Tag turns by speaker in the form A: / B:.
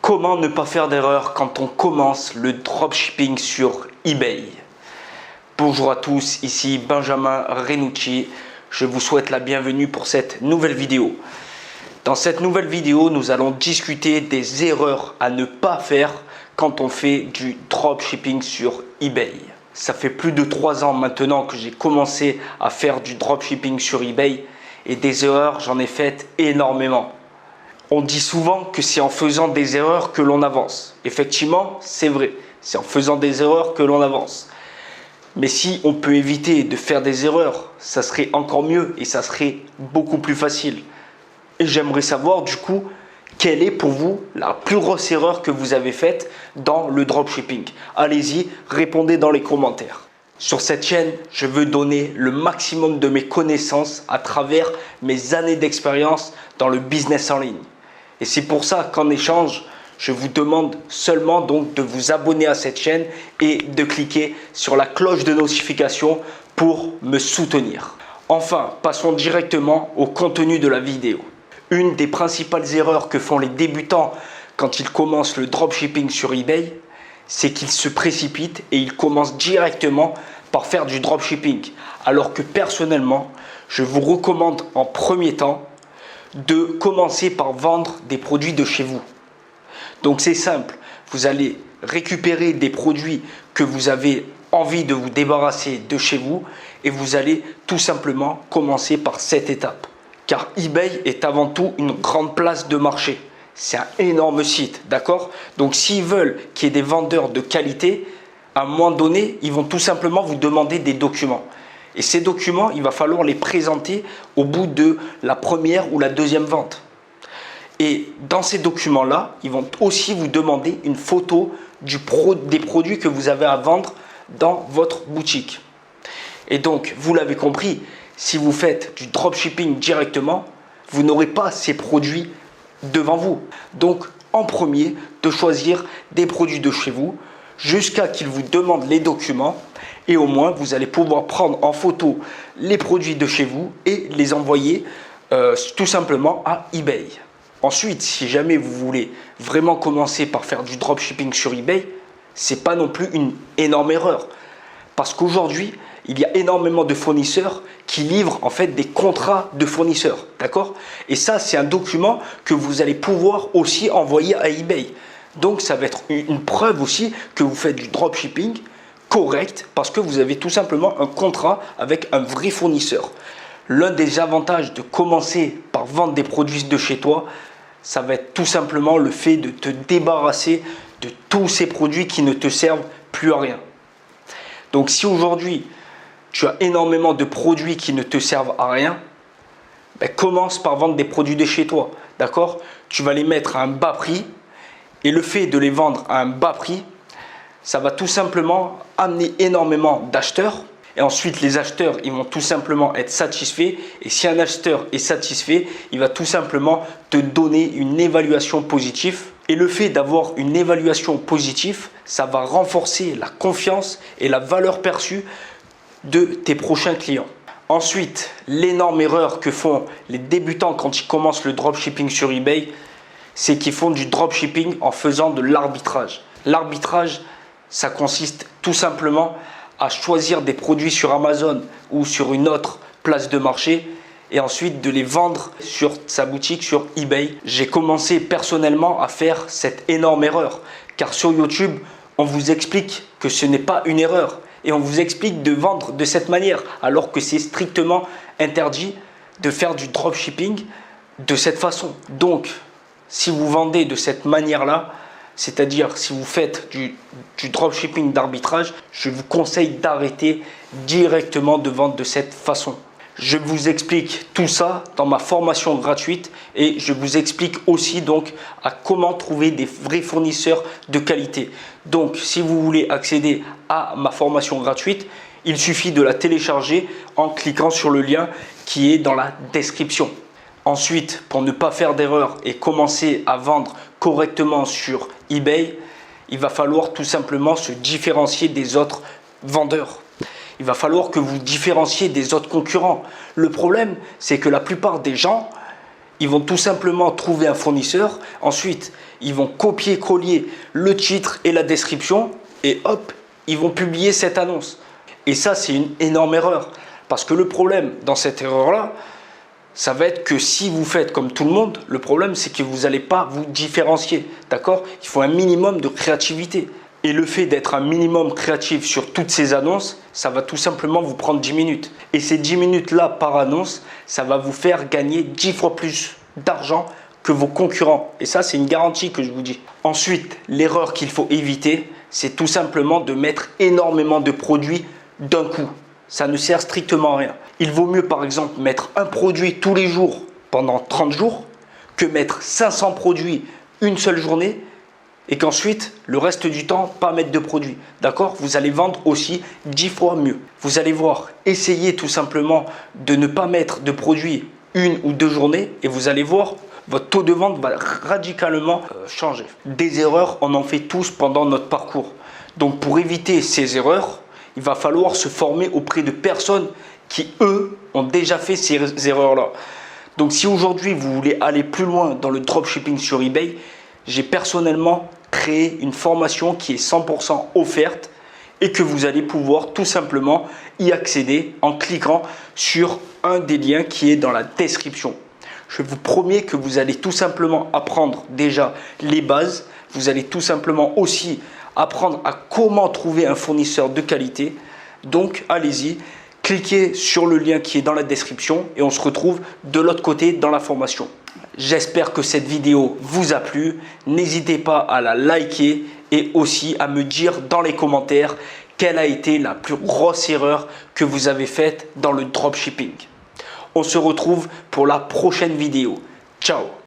A: Comment ne pas faire d'erreur quand on commence le dropshipping sur eBay? Bonjour à tous, ici Benjamin Renucci. Je vous souhaite la bienvenue pour cette nouvelle vidéo. Dans cette nouvelle vidéo, nous allons discuter des erreurs à ne pas faire quand on fait du dropshipping sur eBay. Ça fait plus de 3 ans maintenant que j'ai commencé à faire du dropshipping sur eBay et des erreurs, j'en ai faites énormément. On dit souvent que c'est en faisant des erreurs que l'on avance. Effectivement, c'est vrai. C'est en faisant des erreurs que l'on avance. Mais si on peut éviter de faire des erreurs, ça serait encore mieux et ça serait beaucoup plus facile. Et j'aimerais savoir du coup, quelle est pour vous la plus grosse erreur que vous avez faite dans le dropshipping? Allez-y, répondez dans les commentaires. Sur cette chaîne, je veux donner le maximum de mes connaissances à travers mes années d'expérience dans le business en ligne. Et c'est pour ça qu'en échange, je vous demande seulement donc de vous abonner à cette chaîne et de cliquer sur la cloche de notification pour me soutenir. Enfin, passons directement au contenu de la vidéo. Une des principales erreurs que font les débutants quand ils commencent le dropshipping sur eBay, c'est qu'ils se précipitent et ils commencent directement par faire du dropshipping. Alors que personnellement, je vous recommande en premier temps de commencer par vendre des produits de chez vous. Donc c'est simple, vous allez récupérer des produits que vous avez envie de vous débarrasser de chez vous et vous allez tout simplement commencer par cette étape. Car eBay est avant tout une grande place de marché. C'est un énorme site, d'accord? Donc s'ils veulent qu'il y ait des vendeurs de qualité, à un moment donné, ils vont tout simplement vous demander des documents. Et ces documents, il va falloir les présenter au bout de la première ou la deuxième vente. Et dans ces documents-là, ils vont aussi vous demander une photo des produits que vous avez à vendre dans votre boutique. Et donc, vous l'avez compris, si vous faites du dropshipping directement, vous n'aurez pas ces produits devant vous. Donc, en premier, de choisir des produits de chez vous jusqu'à qu'ils vous demandent les documents. Et au moins, vous allez pouvoir prendre en photo les produits de chez vous et les envoyer tout simplement à eBay. Ensuite, si jamais vous voulez vraiment commencer par faire du dropshipping sur eBay, ce n'est pas non plus une énorme erreur. Parce qu'aujourd'hui, il y a énormément de fournisseurs qui livrent en fait des contrats de fournisseurs. D'accord? Et ça, c'est un document que vous allez pouvoir aussi envoyer à eBay. Donc, ça va être une preuve aussi que vous faites du dropshipping correct parce que vous avez tout simplement un contrat avec un vrai fournisseur. L'un des avantages de commencer par vendre des produits de chez toi, ça va être tout simplement le fait de te débarrasser de tous ces produits qui ne te servent plus à rien. Donc si aujourd'hui tu as énormément de produits qui ne te servent à rien, commence par vendre des produits de chez toi. D'accord? Tu vas les mettre à un bas prix et le fait de les vendre à un bas prix, ça va tout simplement amener énormément d'acheteurs. Et ensuite, les acheteurs, ils vont tout simplement être satisfaits. Et si un acheteur est satisfait, il va tout simplement te donner une évaluation positive. Et le fait d'avoir une évaluation positive, ça va renforcer la confiance et la valeur perçue de tes prochains clients. Ensuite, l'énorme erreur que font les débutants quand ils commencent le dropshipping sur eBay, c'est qu'ils font du dropshipping en faisant de l'arbitrage. L'arbitrage, ça consiste tout simplement à choisir des produits sur Amazon ou sur une autre place de marché et ensuite de les vendre sur sa boutique sur eBay. J'ai commencé personnellement à faire cette énorme erreur car sur YouTube, on vous explique que ce n'est pas une erreur et on vous explique de vendre de cette manière alors que c'est strictement interdit de faire du dropshipping de cette façon. Donc, si vous vendez de cette manière-là, c'est-à-dire si vous faites du dropshipping d'arbitrage, je vous conseille d'arrêter directement de vendre de cette façon. Je vous explique tout ça dans ma formation gratuite et je vous explique aussi donc à comment trouver des vrais fournisseurs de qualité. Donc si vous voulez accéder à ma formation gratuite, il suffit de la télécharger en cliquant sur le lien qui est dans la description. Ensuite, pour ne pas faire d'erreur et commencer à vendre correctement sur eBay, il va falloir tout simplement se différencier des autres vendeurs. Il va falloir que vous différenciez des autres concurrents. Le problème, c'est que la plupart des gens, Ils vont tout simplement trouver un fournisseur. Ensuite, ils vont copier-coller le titre et la description. Et hop, ils vont publier cette annonce. Et ça, c'est une énorme erreur. Parce que le problème dans cette erreur-là, ça va être que si vous faites comme tout le monde, le problème, c'est que vous n'allez pas vous différencier. D'accord? Il faut un minimum de créativité. Et le fait d'être un minimum créatif sur toutes ces annonces, ça va tout simplement vous prendre 10 minutes. Et ces 10 minutes-là par annonce, ça va vous faire gagner 10 fois plus d'argent que vos concurrents. Et ça, c'est une garantie que je vous dis. Ensuite, l'erreur qu'il faut éviter, c'est tout simplement de mettre énormément de produits d'un coup. Ça ne sert strictement à rien. Il vaut mieux par exemple mettre un produit tous les jours pendant 30 jours que mettre 500 produits une seule journée et qu'ensuite, le reste du temps, pas mettre de produits. D'accord? Vous allez vendre aussi 10 fois mieux. Vous allez voir, essayez tout simplement de ne pas mettre de produits une ou deux journées et vous allez voir, votre taux de vente va radicalement changer. Des erreurs, on en fait tous pendant notre parcours. Donc pour éviter ces erreurs, il va falloir se former auprès de personnes qui, eux, ont déjà fait ces erreurs-là. Donc si aujourd'hui, vous voulez aller plus loin dans le dropshipping sur eBay, j'ai personnellement créé une formation qui est 100% offerte et que vous allez pouvoir tout simplement y accéder en cliquant sur un des liens qui est dans la description. Je vous promets que vous allez tout simplement apprendre déjà les bases. Vous allez tout simplement aussi apprendre à comment trouver un fournisseur de qualité. Donc, allez-y, cliquez sur le lien qui est dans la description et on se retrouve de l'autre côté dans la formation. J'espère que cette vidéo vous a plu. N'hésitez pas à la liker et aussi à me dire dans les commentaires quelle a été la plus grosse erreur que vous avez faite dans le dropshipping. On se retrouve pour la prochaine vidéo. Ciao!